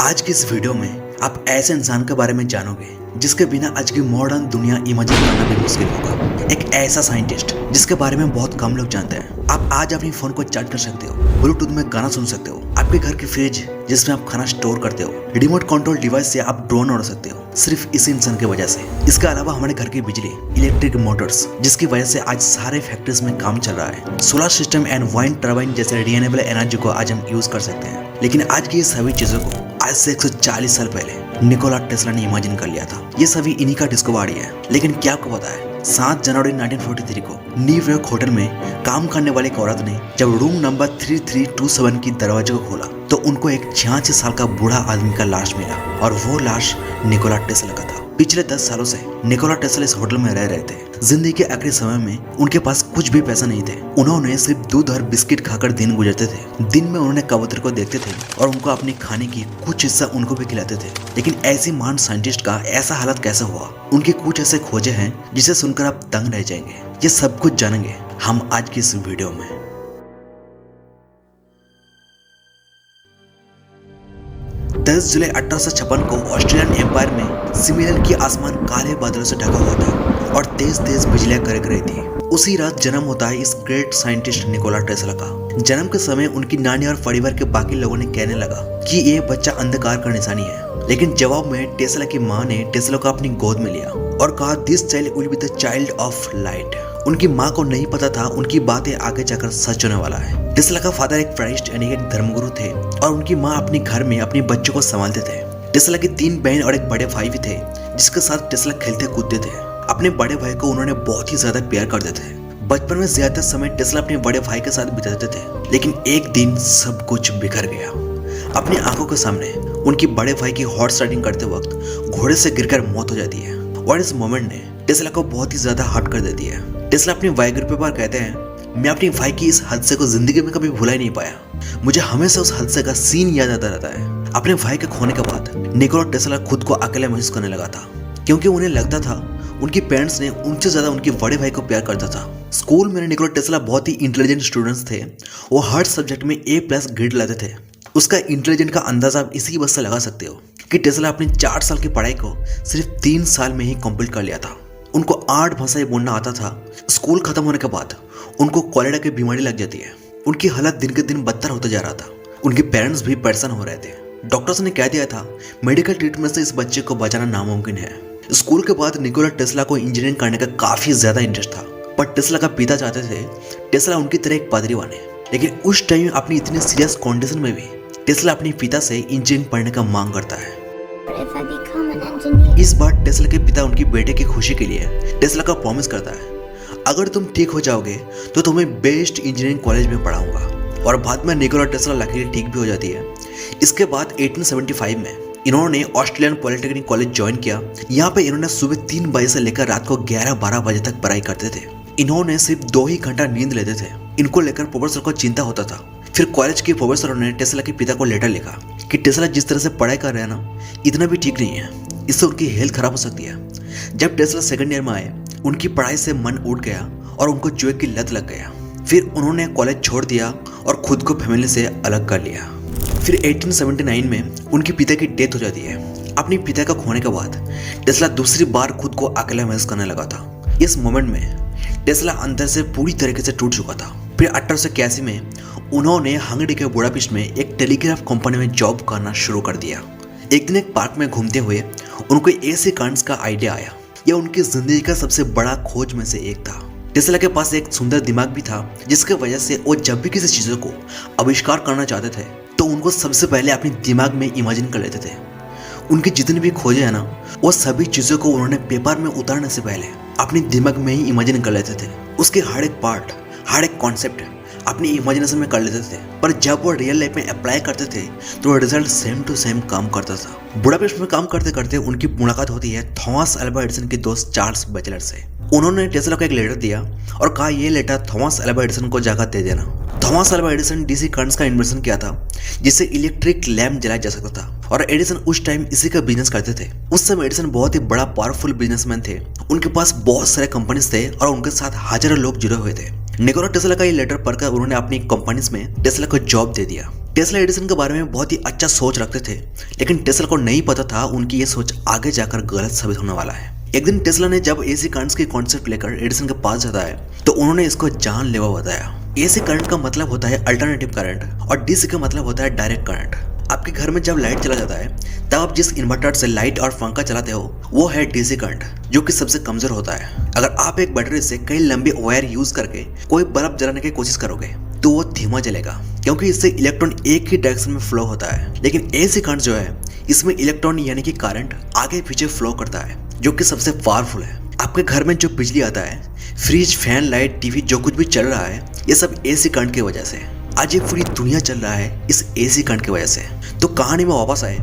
आज की इस वीडियो में आप ऐसे इंसान के बारे में जानोगे जिसके बिना आज की मॉडर्न दुनिया इमेजिन करना भी मुश्किल होगा। एक ऐसा साइंटिस्ट जिसके बारे में बहुत कम लोग जानते हैं। आप आज अपनी फोन को चार्ज कर सकते हो, ब्लूटूथ में गाना सुन सकते हो, आपके घर की फ्रिज जिसमें आप खाना स्टोर करते हो, रिमोट कंट्रोल डिवाइस से आप ड्रोन उड़ा सकते हो, सिर्फ इसी इंसान की वजह से। इसके अलावा हमारे घर की बिजली, इलेक्ट्रिक मोटर्स जिसकी वजह से आज सारे फैक्ट्रीज में काम चल रहा है, solar system and wind turbine जैसे रिन्यूएबल एनर्जी को आज हम यूज कर सकते हैं। लेकिन आज की ये सभी चीजों को आज से 140 साल पहले निकोला टेस्ला ने इमेजिन कर लिया था। ये सभी इन्हीं का डिस्कवरी है। लेकिन क्या आपको पता है 7 जनवरी 1943 को न्यूयॉर्क होटल में काम करने वाली एक औरत ने जब रूम नंबर 3327 की दरवाजे को खोला तो उनको एक 86 साल का बूढ़ा आदमी का लाश मिला और वो लाश निकोला टेस्ला का था। पिछले 10 सालों से निकोला टेस्ला इस होटल में रह रहे थे। जिंदगी के आखिरी समय में उनके पास कुछ भी पैसा नहीं थे। उन्होंने सिर्फ दूध और बिस्किट खाकर दिन गुजरते थे। दिन में उन्होंने कबूतर को देखते थे और उनको अपने खाने की कुछ हिस्सा उनको भी खिलाते थे। लेकिन ऐसी महान साइंटिस्ट का ऐसा हालत कैसे हुआ? उनके कुछ ऐसे खोजे हैं जिसे सुनकर आप दंग रह जाएंगे। ये सब कुछ जानेंगे हम आज की इस वीडियो में। 10 जुलाई 1856 को ऑस्ट्रेलियन एम्पायर में सिमिलर की आसमान काले बादलों से ढका हुआ था और तेज तेज बिजलियां कड़क रही थी। उसी रात जन्म होता है इस ग्रेट साइंटिस्ट निकोला टेस्ला का। जन्म के समय उनकी नानी और परिवार के बाकी लोगों ने कहने लगा कि ये बच्चा अंधकार का निशानी है। लेकिन जवाब में टेस्ला की मां ने टेस्ला को अपनी गोद में लिया और कहा this child will be the child of light. उनकी मां को नहीं पता था उनकी बातें आगे जाकर सच होने वाला है। टेस्ला का फादर एक प्राइस्ट यानी एक धर्मगुरु थे और उनकी मां अपने घर में अपने बच्चों को संभालते थे। टेस्ला की 3 बहन और एक बड़े भाई भी थे जिसके साथ टेस्ला खेलते कूदते थे। अपने बड़े भाई को उन्होंने बहुत ही ज्यादा प्यार करते थे। बचपन में ज्यादा समय टेस्ला अपने बड़े भाई के साथ बिताते थे। लेकिन एक दिन सब कुछ बिखर गया। अपनी आंखों के सामने उनकी बड़े भाई की हॉर्स राइडिंग करते वक्त घोड़े से गिरकर मौत हो जाती है और इस मोमेंट ने टेस्ला को बहुत ही ज्यादा हर्ट कर देती है। टेस्ला अपनी बायोग्राफी पर कहते हैं मैं अपने भाई की इस हादसे को जिंदगी में कभी भुला ही नहीं पाया। मुझे हमेशा उस हादसे का सीन याद आता रहता है। अपने भाई के खोने के बाद निकोला टेस्ला खुद को अकेला महसूस करने लगा था क्योंकि उन्हें लगता था उनके पेरेंट्स ने उनसे ज्यादा उनके बड़े भाई को प्यार करता था। स्कूल में निकोला टेस्ला बहुत ही इंटेलिजेंट स्टूडेंट्स थे। वो हर सब्जेक्ट में A+ ग्रेड लाते थे। उसका इंटेलिजेंट का अंदाजा आप इसी बात से लगा सकते हो कि टेस्ला अपनी 4 साल की पढ़ाई को सिर्फ 3 साल में ही कंप्लीट कर लिया था। उनको 8 भाषाएं बोलना आता था। स्कूल खत्म होने के बाद उनको कॉलेरा की बीमारी लग जाती है। उनकी हालत दिन के दिन बदतर होता जा रहा था। उनके पेरेंट्स भी परेशान हो रहे थे। डॉक्टर्स ने कह दिया था मेडिकल ट्रीटमेंट से इस बच्चे को बचाना नामुमकिन है। स्कूल के बाद निकोला टेस्ला को इंजीनियरिंग करने का काफी ज्यादा इंटरेस्ट था पर टेस्ला का पिता चाहते थे टेस्ला उनकी तरह एक पादरी बने। लेकिन उस टाइम अपनी इतनी सीरियस कंडीशन में भी टेस्ला अपने पिता से इंजीनियरिंग पढ़ने का मांग करता है। इस बार टेस्ला के पिता उनकी बेटे की खुशी के लिए टेस्ला का प्रॉमिस करता है अगर तुम ठीक हो जाओगे तो तुम्हें बेस्ट इंजीनियरिंग कॉलेज में पढ़ाऊंगा। और बाद में निकोला टेस्ला लकीली ठीक भी हो जाती है। इसके बाद 1875 में इन्होंने ऑस्ट्रेलियन पॉलिटेक्निक कॉलेज ज्वाइन किया। यहाँ पे इन्होंने सुबह 3 बजे से लेकर रात को 11-12 बजे तक पढ़ाई करते थे। इन्होंने सिर्फ 2 ही घंटा नींद लेते थे। इनको लेकर प्रोफेसर को चिंता होता था। फिर कॉलेज के प्रोफेसरों ने टेस्ला के पिता को लेटर लिखा कि टेस्ला जिस तरह से पढ़ाई कर रहे हैं ना इतना भी ठीक नहीं है, इससे उनकी हेल्थ खराब हो सकती है। जब टेस्ला सेकंड ईयर में आए उनकी पढ़ाई से मन उठ गया और उनको जुए की लत लग गया। फिर उन्होंने कॉलेज छोड़ दिया और खुद को फैमिली से अलग कर लिया। फिर 1879 में उनके पिता की डेथ हो जाती है। अपने पिता का खोने के बाद टेस्ला दूसरी बार खुद को अकेला महसूस करने लगा था। इस मोमेंट में टेस्ला अंदर से पूरी तरीके से टूट चुका था। फिर 1881 में उन्होंने हंगरी के बुडापेस्ट में एक टेलीग्राफ कंपनी में जॉब करना शुरू कर दिया। एक दिन एक पार्क में घूमते हुए उनको AC करंट्स का आइडिया आया। यह उनकी जिंदगी का सबसे बड़ा खोज में से एक था। टेस्ला के पास एक सुंदर दिमाग भी था जिसकी वजह से वो जब भी किसी चीज़ों को आविष्कार करना चाहते थे तो उनको सबसे पहले अपने दिमाग में इमेजिन कर लेते थे। उनकी जितनी भी खोजें हैं ना वो सभी चीज़ों को उन्होंने पेपर में उतारने से पहले अपने दिमाग में ही इमेजिन कर लेते थे। उसके हर एक पार्ट, हर एक कॉन्सेप्ट अपनी इमेजिनेशन में कर लेते थे। पर जब वो रियल लाइफ में अप्लाई करते थे तो रिजल्ट सेम टू सेम काम करता था। बुडापेस्ट में काम करते करते उनकी मुलाकात होती है थॉमस अल्वा एडिसन के दोस्त चार्ल्स बैचलर से। उन्होंने टेस्ला को एक लेटर दिया और कहा ये लेटर थॉमस अल्वा एडिसन को जाकर दे देना। Thomas Alva Edison DC currents का इन्वेंशन किया था जिससे इलेक्ट्रिक लैम्प जलाया जा सकता था और एडिसन उस टाइम इसी का बिजनेस करते थे। उस समय एडिसन बहुत ही बड़ा पावरफुल बिजनेसमैन थे। उनके पास बहुत सारे कंपनीज थे और उनके साथ हजारों लोग जुड़े हुए थे। निकोला टेस्ला का ये लेटर पढ़कर उन्होंने अपनी कंपनीज में टेस्ला को जॉब दे दिया। टेस्ला एडिसन के बारे में बहुत ही अच्छा सोच रखते थे, लेकिन टेस्ला को नहीं पता था उनकी ये सोच आगे जाकर गलत साबित होने वाला है। एक दिन टेस्ला ने जब एसी करंट्स की कॉन्सेप्ट लेकर एडिसन के पास जाता है तो उन्होंने इसको जानलेवा बताया। एसी करंट का मतलब होता है अल्टरनेटिव करंट और डीसी का मतलब होता है डायरेक्ट करंट। आपके घर में जब लाइट चला जाता है तब आप जिस इन्वर्टर से लाइट और पंखा चलाते हो वो है डीसी करंट, जो कि सबसे कमजोर होता है। अगर आप एक बैटरी से कई लंबी वायर यूज करके कोई बल्ब जलाने की कोशिश करोगे तो वो धीमा जलेगा, क्योंकि इससे इलेक्ट्रॉन एक ही डायरेक्शन में फ्लो होता है। लेकिन एसी करंट जो है इसमें इलेक्ट्रॉन यानी कि करंट आगे पीछे फ्लो करता है, जो कि सबसे पावरफुल है। आपके घर में जो बिजली आता है, फ्रिज, फैन, लाइट, टीवी, जो कुछ भी चल रहा है, ये सब एसी करंट की वजह से। आज ये पूरी दुनिया चल रहा है इस एसी करंट की वजह से। तो कहानी में वापस आए,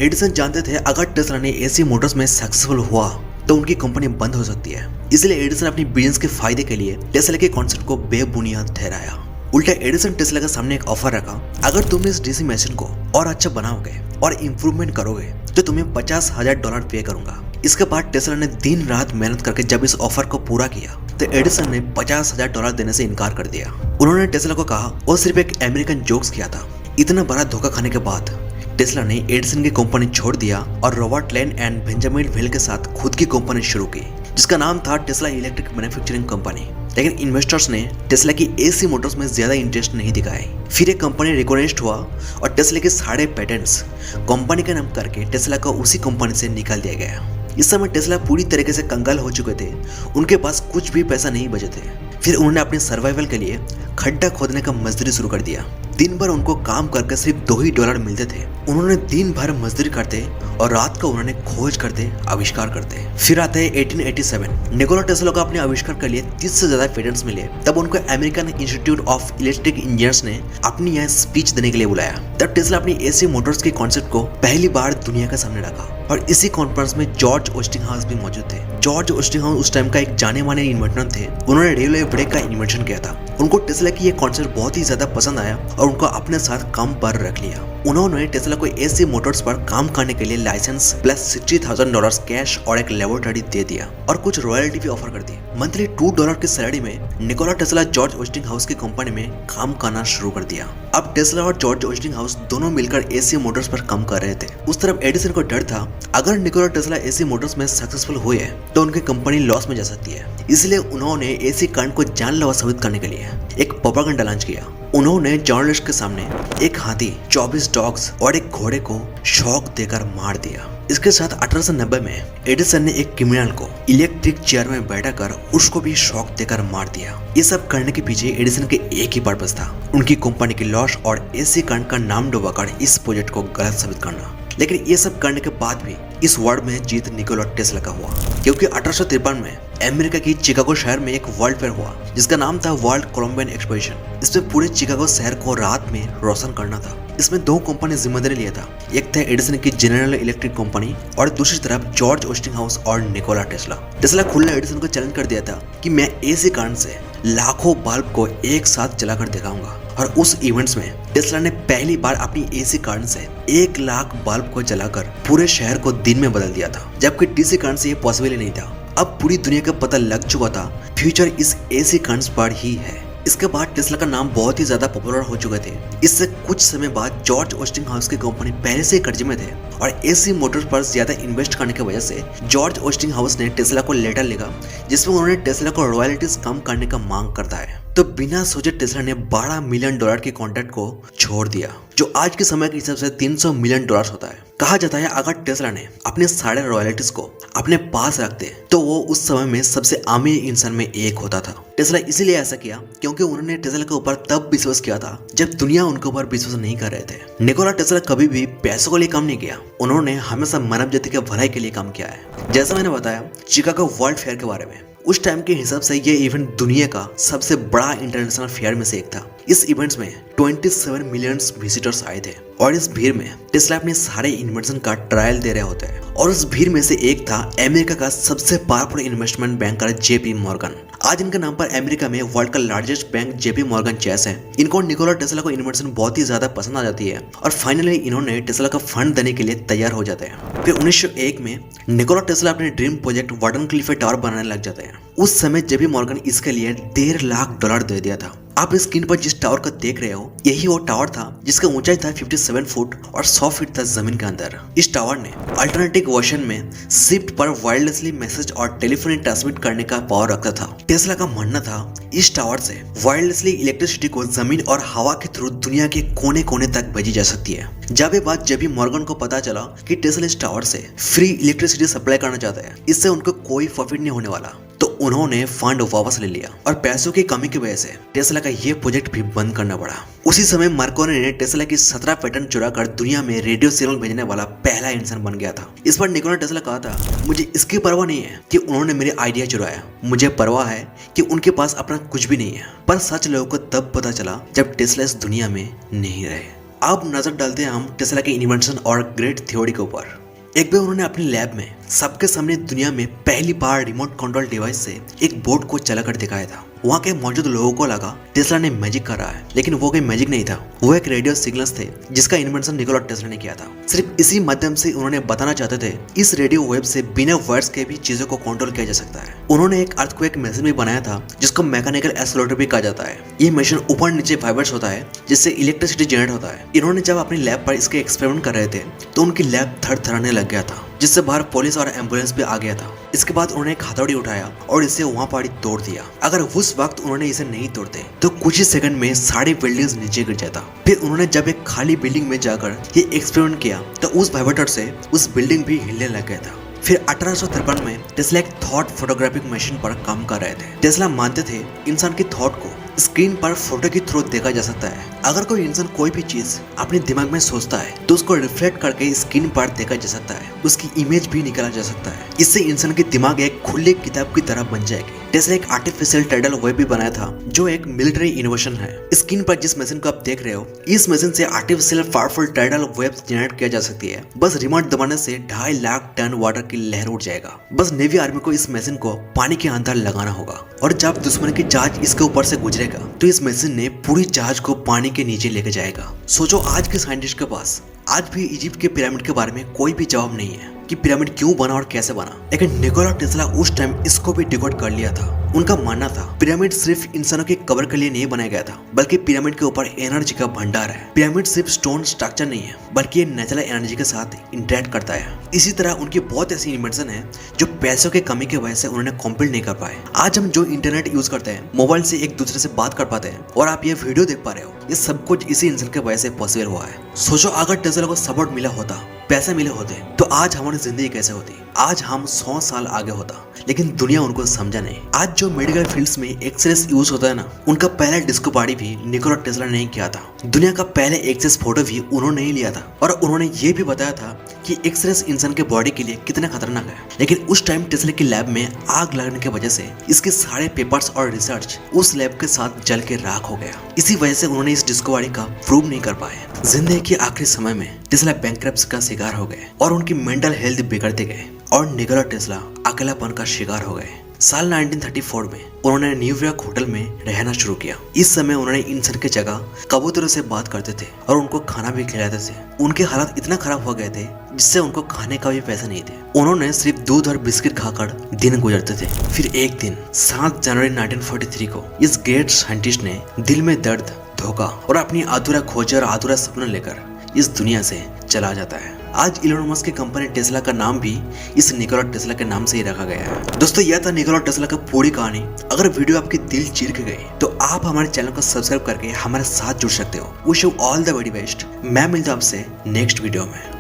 एडिसन जानते थे अगर टेस्ला ने एसी मोटर्स में सक्सेसफुल हुआ तो उनकी कंपनी बंद हो सकती है। इसलिए एडिसन अपनी बिजनेस के फायदे के लिए टेस्ला के कॉन्सेप्ट को बेबुनियाद ठहराया। उल्टा एडिसन टेस्ला के सामने एक ऑफर रखा, अगर तुम इस डीसी मशीन को और अच्छा बनाओगे और इम्प्रूवमेंट करोगे तो तुम्हें $50,000 पे करूंगा। इसके बाद टेस्ला ने दिन रात मेहनत करके जब इस ऑफर को पूरा किया तो एडिसन ने $50,000 देने से इनकार कर दिया। उन्होंने टेस्ला को कहा वो सिर्फ एक अमेरिकन जोक्स किया था। इतना बड़ा धोखा खाने के बाद टेस्ला ने एडिसन की कंपनी छोड़ दिया और Robert lane and Benjamin well के साथ खुद की कंपनी शुरू की, जिसका नाम था टेस्ला इलेक्ट्रिक मैन्युफैक्चरिंग कंपनी। लेकिन इन्वेस्टर्स ने टेस्ला की एसी मोटर्स में ज्यादा इंटरेस्ट नहीं दिखाए। फिर एक कंपनी रिकॉग्नाइज्ड हुआ और टेस्ला के सारे पैटेंट्स कंपनी का नाम करके टेस्ला को उसी कंपनी से निकाल दिया गया। इस समय टेस्ला पूरी तरीके से कंगाल हो चुके थे, उनके पास कुछ भी पैसा नहीं बचे थे। फिर उन्होंने अपने सर्वाइवल के लिए खड्डा खोदने का मजदूरी शुरू कर दिया। दिन भर उनको काम करके सिर्फ $2 मिलते थे। उन्होंने दिन भर मजदूरी करते और रात को उन्होंने खोज करते, आविष्कार करते। फिर आता है 1887। निकोला टेस्ला को अपने आविष्कार के लिए 30 से ज्यादा पेटेंट्स मिले। तब उनको American institute of electric engineers ने अपनी यहाँ स्पीच देने के लिए बुलाया। तब टेस्ला अपनी एसी मोटर्स के कॉन्सेप्ट को पहली बार दुनिया के सामने रखा और इसी कॉन्फ्रेंस में जॉर्ज वेस्टिंगहाउस भी मौजूद थे। जॉर्ज वेस्टिंगहाउस उस टाइम का एक जाने माने इन्वेंटर थे। उन्होंने रेलवे ब्रेक का इन्वेंशन किया था। उनको टेस्ला की ये कॉन्सेप्ट बहुत ही ज्यादा पसंद आया और उनको अपने साथ काम पर रख लिया। उन्होंने टेस्ला को एसी मोटर्स पर काम करने के लिए लाइसेंस प्लस $60,000 कैश और एक लेबोरेटरी दे दिया और कुछ रॉयल्टी भी ऑफर कर दी। मंथली $2 की सैलरी में निकोला टेस्ला जॉर्ज वेस्टिंगहाउस की कंपनी में काम करना शुरू कर दिया। अब टेस्ला और जॉर्ज वेस्टिंगहाउस दोनों मिलकर एसी मोटर्स पर काम कर रहे थे। उस तरफ एडिसन को डर था अगर निकोला टेस्ला एसी मोटर्स में सक्सेसफुल हुए तो उनकी कंपनी लॉस में जा सकती है। इसलिए उन्होंने एसी करंट को जानलेवा साबित करने के लिए एक प्रोपेगेंडा लॉन्च किया। उन्होंने जर्नलिस्ट के सामने एक हाथी, 24 डॉग्स और एक घोड़े को शॉक देकर मार दिया। इसके साथ 1890 में एडिसन ने एक क्रिमिनल को इलेक्ट्रिक चेयर में बैठाकर उसको भी शॉक देकर मार दिया। ये सब करने के पीछे एडिसन के एक ही पर्पस था, उनकी कंपनी की लॉस और एसी करंट का नाम डुबाकर इस प्रोजेक्ट को गलत साबित करना। लेकिन ये सब करने के बाद भी इस वर्ल्ड में जीत निकोला टेस्ला का हुआ, क्योंकि 1853 में अमेरिका की चिकागो शहर में एक वर्ल्ड फेयर हुआ जिसका नाम था वर्ल्ड कोलंबियन एक्सपोजिशन। इसमें पूरे चिकागो शहर को रात में रोशन करना था। इसमें दो कंपनी जिम्मेदारी लिया था, एक था एडिसन की जनरल इलेक्ट्रिक कंपनी और दूसरी तरफ जॉर्ज वेस्टिंगहाउस और निकोला टेस्ला। टेस्ला खुले एडिसन को चैलेंज कर दिया था कि मैं एसी करंट से लाखों बल्ब को एक साथ जलाकर दिखाऊंगा और उस इवेंट्स में टेस्ला ने पहली बार अपनी एसी करंट से 1 लाख बल्ब को जलाकर पूरे शहर को दिन में बदल दिया था, जबकि डीसी करंट से ये पॉसिबल ही नहीं था। अब पूरी दुनिया को पता लग चुका था फ्यूचर इस एसी करंट्स पर ही है। इसके बाद टेस्ला का नाम बहुत ही ज्यादा पॉपुलर हो चुके थे। इससे कुछ समय बाद जॉर्ज वेस्टिंगहाउस की कंपनी पहले से कर्ज में थे और एसी मोटर्स पर ज्यादा इन्वेस्ट करने की वजह से जॉर्ज वेस्टिंगहाउस ने टेस्ला को लेटर लिखा जिसमें उन्होंने टेस्ला को रॉयल्टीज कम करने का मांग करता है। तो बिना सोचे टेस्ला ने $12 मिलियन के कॉन्ट्रैक्ट को छोड़ दिया, जो आज के समय के हिसाब से $300 मिलियन होता है। कहा जाता है अगर टेस्ला ने अपने सारे रॉयल्टीज को अपने पास रखते तो वो उस समय में सबसे अमीर इंसान में एक होता था। टेस्ला इसीलिए ऐसा किया क्योंकि उन्होंने टेस्ला के ऊपर तब विश्वास किया था जब दुनिया उनके ऊपर विश्वास नहीं कर रहे थे। निकोला टेस्ला कभी भी पैसों के लिए काम नहीं किया, उन्होंने हमेशा मानव जाति के भलाई के लिए काम किया है। जैसा मैंने बताया चिकागो वर्ल्ड फेयर के बारे में, उस टाइम के हिसाब से ये इवेंट दुनिया का सबसे बड़ा इंटरनेशनल फेयर में से एक था। इस इवेंट्स में 27 मिलियन विजिटर्स आए थे और इस भीड़ में टेस्ला अपने सारे इन्वेंशन का ट्रायल दे रहे होते हैं और उस भीड़ में से एक था अमेरिका का सबसे powerful investment banker JP Morgan. आज इनके नाम पर अमेरिका में वर्ल्ड का largest bank JP Morgan Chase है। इनको निकोला टेस्ला को इन्वेंशन बहुत ही ज्यादा पसंद आ जाती है और फाइनली इन्होंने टेस्ला का फंड देने के लिए तैयार हो जाते हैं। फिर 1901 में निकोला टेस्ला अपने dream project warden Cliff tower बनाने लग जाते हैं। उस समय जेपी मॉर्गन इसके लिए $1.5 लाख दे दिया था आप इस स्क्रीन पर जिस टावर को देख रहे हो यही वो टावर था जिसका ऊंचाई था 57 फुट और 100 फीट था जमीन के अंदर। इस टावर ने अल्टरनेटिव वर्जन में शिफ्ट पर वायरलेसली मैसेज और टेलीफोनी ट्रांसमिट करने का पावर रखता था। टेस्ला का मानना था इस टावर से वायरलेसली इलेक्ट्रिसिटी को जमीन और हवा के थ्रू दुनिया के कोने कोने तक भेजी जा सकती है। जब भी मॉर्गन को पता चला कि टेस्ला इस टावर से फ्री इलेक्ट्रिसिटी सप्लाई करना चाहता है, इससे उनको कोई प्रॉफिट नहीं होने वाला, तो उन्होंने फंड वापस ले लिया और पैसों की कमी की वजह से टेस्ला का ये प्रोजेक्ट भी बंद करना पड़ा। उसी समय मार्कोनी ने टेस्ला की 17 पैटर्न चुराकर दुनिया में रेडियो सिग्नल भेजने वाला पहला इंसान बन गया था। इस पर निकोला टेस्ला कहा था, मुझे इसकी परवाह नहीं है कि उन्होंने मेरे आइडिया चुराया, मुझे परवाह है कि उनके पास अपना कुछ भी नहीं है। पर सच लोगों को तब पता चला जब टेस्ला इस दुनिया में नहीं रहे। अब नजर डालते हैं हम टेस्ला के इन्वेंशन और ग्रेट थ्योरी के ऊपर। एक बार उन्होंने अपने लैब में सबके सामने दुनिया में पहली बार रिमोट कंट्रोल डिवाइस से एक बोर्ड को चलाकर दिखाया था। वहाँ के मौजूद लोगों को लगा टेस्ला ने मैजिक कर रहा है, लेकिन वो कोई मैजिक नहीं था, वो एक रेडियो सिग्नल्स थे जिसका इन्वेंशन निकोला टेस्ला ने किया था। सिर्फ इसी माध्यम से उन्होंने बताना चाहते थे इस रेडियो वेव से बिना वायर्स के भी चीजों को कंट्रोल किया जा सकता है। उन्होंने एक अर्थक्वेक मशीन भी बनाया था जिसको मैकेनिकल एक्सेलरेटर भी कहा जाता है। ये मशीन ऊपर नीचे वाइब्रेट्स होता है जिससे इलेक्ट्रिसिटी जनरेट होता है। इन्होंने जब अपनी लैब पर इसके एक्सपेरिमेंट कर रहे थे तो उनकी लैब थरथराने लग गया था, जिससे बाहर पुलिस और एम्बुलेंस भी आ गया था। इसके बाद उन्होंने एक हथौड़ी उठाया और इसे वहां पड़ी तोड़ दिया। अगर उस वक्त उन्होंने इसे नहीं तोड़ते तो कुछ ही सेकंड में सारी बिल्डिंग्स नीचे गिर जाता। फिर उन्होंने जब एक खाली बिल्डिंग में जाकर ये एक्सपेरिमेंट किया तो उस वाइब्रेटर से उस बिल्डिंग भी हिलने लग गया था। फिर 1853 में टेस्ला एक थॉट फोटोग्राफिक मशीन पर काम कर रहे थे। टेस्ला मानते थे इंसान की थॉट को स्क्रीन पर फोटो के थ्रू देखा जा सकता है। अगर कोई इंसान कोई भी चीज अपने दिमाग में सोचता है तो उसको रिफ्लेक्ट करके स्क्रीन पर देखा जा सकता है, उसकी इमेज भी निकाला जा सकता है। इससे इंसान की दिमाग एक खुली किताब की तरह बन जाएगी। टेस्ला एक आर्टिफिशियल टाइडल वेव भी बनाया था जो एक मिलिट्री इनोवेशन है। स्क्रीन पर जिस मशीन को आप देख रहे हो, इस मशीन से artificial powerful tidal wave generate किया जा सकती है। बस रिमोट दबाने से 2.5 लाख टन वाटर की लहर उठ जाएगा। बस नेवी आर्मी को इस मशीन को पानी के अंदर लगाना होगा और जब दुश्मन की जहाज इसके ऊपर से गुजरेगा तो इस मशीन ने पूरी जहाज को पानी के नीचे लेके जाएगा। सोचो आज के साइंटिस्ट के पास आज भी इजिप्ट के पिरामिड के बारे में कोई भी जवाब नहीं है कि पिरामिड क्यों बना और कैसे बना, लेकिन निकोला टेस्ला उस टाइम इसको भी डिकोड कर लिया था। उनका मानना था पिरामिड सिर्फ इंसानों के कब्र के लिए नहीं बनाया गया था, बल्कि पिरामिड के ऊपर एनर्जी का भंडार है। पिरामिड सिर्फ स्टोन स्ट्रक्चर नहीं है, बल्कि ये नेचुरल एनर्जी के साथ इंटरेक्ट करता है। इसी तरह उनकी बहुत ऐसी इन्वेंशन है जो पैसों की कमी की वजह से उन्होंने कंप्लीट नहीं कर पाए। आज हम जो इंटरनेट यूज करते हैं, मोबाइल से एक दूसरे से बात कर पाते हैं और आप ये वीडियो देख पा रहे हो, ये सब कुछ इसी इंसान की वजह से पॉसिबल हुआ है। सोचो अगर टेस्ला को सपोर्ट मिला होता, पैसे मिले होते, तो आज हमारी जिंदगी कैसे होती। आज हम 100 साल आगे होता, लेकिन दुनिया उनको समझा नहीं। आज जो मेडिकल फील्ड्स में एक्सरेस यूज होता है ना, उनका पहला डिस्कवरी भी निकोला टेस्ला ने किया था। दुनिया का पहले एक्सरेस फोटो भी उन्होंने ही लिया था और उन्होंने ये भी बताया था कि एक्सरेस इंसान के बॉडी के लिए कितना खतरनाक है। लेकिन उस टाइम टेस्ला की लैब में आग लगने की वजह से इसके सारे पेपर्स और रिसर्च उस लैब के साथ जल के राख हो गया। इसी वजह से उन्होंने इस डिस्कवरी का प्रूव नहीं कर पाए। जिंदगी के आखिरी समय में टेस्ला बैंकरप्सी का शिकार हो गए और उनकी मेंटल हेल्थ बिगड़ते गए और निकोला टेस्ला अकेलापन का शिकार हो गए। साल 1934 में उन्होंने न्यूयॉर्क होटल में रहना शुरू किया। इस समय उन्होंने इंसान की जगह कबूतरों से बात करते थे और उनको खाना भी खिलाते थे। उनके हालात इतना खराब हो गए थे जिससे उनको खाने का भी पैसा नहीं थे। उन्होंने सिर्फ दूध और बिस्किट खाकर दिन गुजरते थे। फिर एक दिन 7 जनवरी 1943 को इस ग्रेट साइंटिस्ट ने दिल में दर्द, धोखा और अपनी अधूरा खोज और अधूरा सपना लेकर इस दुनिया से चला जाता है। आज इलोन मस्क की कंपनी टेस्ला का नाम भी इस निकोला टेस्ला के नाम से ही रखा गया है। दोस्तों यह था निकोला टेस्ला का पूरी कहानी। अगर वीडियो आपकी दिल चीर के गई तो आप हमारे चैनल को सब्सक्राइब करके हमारे साथ जुड़ सकते हो। Wish you all the very best. मैं मिलता हूं आपसे नेक्स्ट वीडियो में।